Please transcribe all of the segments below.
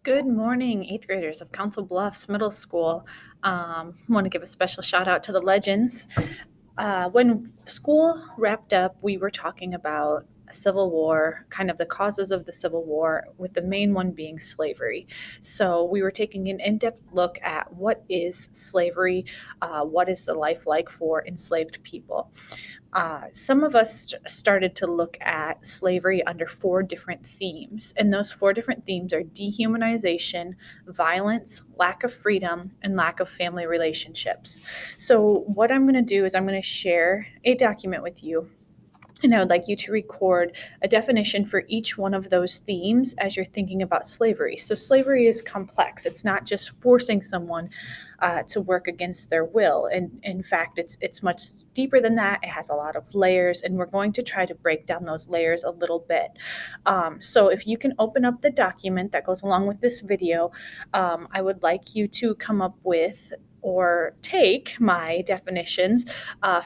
Good morning, eighth graders of Council Bluffs Middle School. Want to give a special shout out to the legends. When school wrapped up, we were talking about Civil War, kind of the causes of the Civil War, with the main one being slavery. So we were taking an in-depth look at what is slavery, what is the life like for enslaved people. Some of us started to look at slavery under 4 different themes, and those 4 different themes are dehumanization, violence, lack of freedom, and lack of family relationships. So, what I'm going to do is I'm going to share a document with you, and I would like you to record a definition for each one of those themes as you're thinking about slavery. So, slavery is complex. It's not just forcing someone to work against their will. And in fact, it's much deeper than that. It has a lot of layers, and we're going to try to break down those layers a little bit. So, if you can open up the document that goes along with this video, I would like you to come up with or take my definitions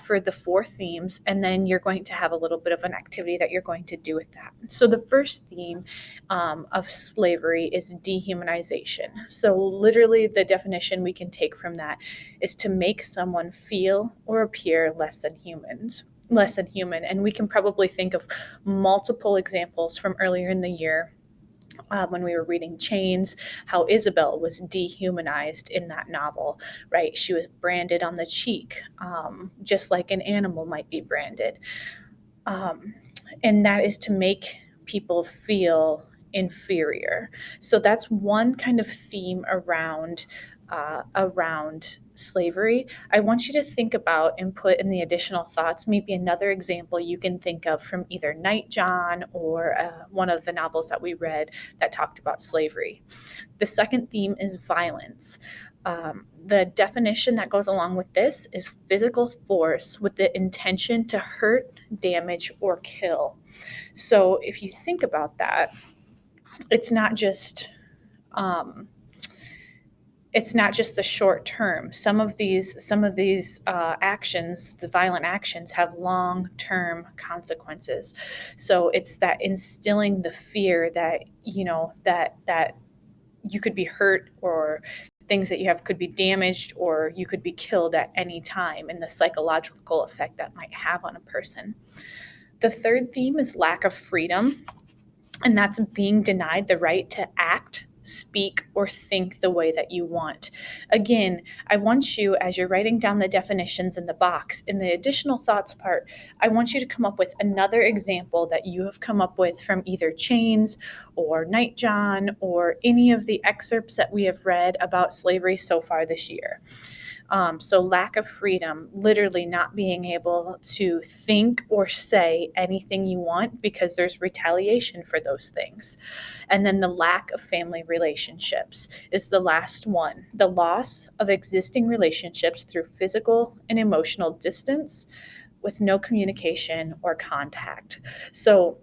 for the 4 themes, and then you're going to have a little bit of an activity that you're going to do with that. So the first theme of slavery is dehumanization. So literally the definition we can take from that is to make someone feel or appear less than human. And we can probably think of multiple examples from earlier in the year when we were reading Chains, how Isabel was dehumanized in that novel, right? She was branded on the cheek, just like an animal might be branded. And that is to make people feel inferior. So that's one kind of theme around slavery. I want you to think about and put in the additional thoughts, maybe another example you can think of from either Nightjohn or one of the novels that we read that talked about slavery. The second theme is violence. The definition that goes along with this is physical force with the intention to hurt, damage, or kill. So if you think about that, it's not just the short term. Some of these actions, the violent actions, have long-term consequences. So it's that instilling the fear that that you could be hurt, or things that you have could be damaged, or you could be killed at any time, and the psychological effect that might have on a person. The third theme is lack of freedom, and that's being denied the right to act, speak, or think the way that you want. Again, I want you, as you're writing down the definitions in the box, in the additional thoughts part, I want you to come up with another example that you have come up with from either Chains or Nightjohn or any of the excerpts that we have read about slavery so far this year. So lack of freedom, literally not being able to think or say anything you want because there's retaliation for those things. And then the lack of family relationships is the last one. The loss of existing relationships through physical and emotional distance with no communication or contact. So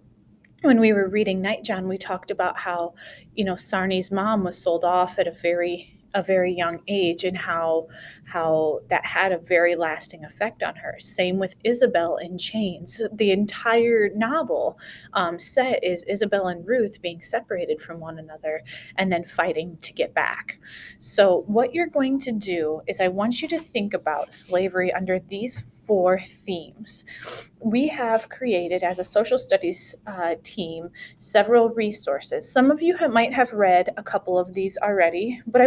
when we were reading Nightjohn, we talked about how, Sarni's mom was sold off at a very young age, and how that had a very lasting effect on her. Same with Isabel in Chains. The entire novel set is Isabel and Ruth being separated from one another and then fighting to get back. So what you're going to do is I want you to think about slavery under these 4 themes. We have created, as a social studies team, several resources. Some of you might have read a couple of these already, but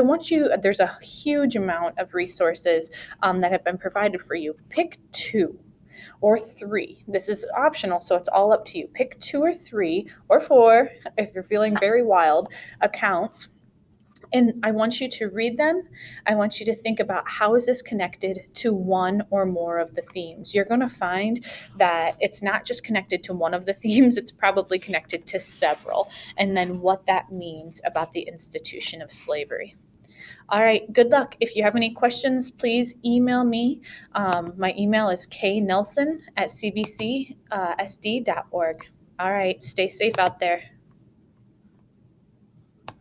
there's a huge amount of resources that have been provided for you. Pick 2 or 3. This is optional, so it's all up to you. Pick 2 or 3 or 4, if you're feeling very wild, accounts. And I want you to read them. I want you to think about, how is this connected to one or more of the themes? You're going to find that it's not just connected to one of the themes, it's probably connected to several, and then what that means about the institution of slavery. All right, good luck. If you have any questions, please email me. My email is knelson@cbcsd.org. All right, stay safe out there.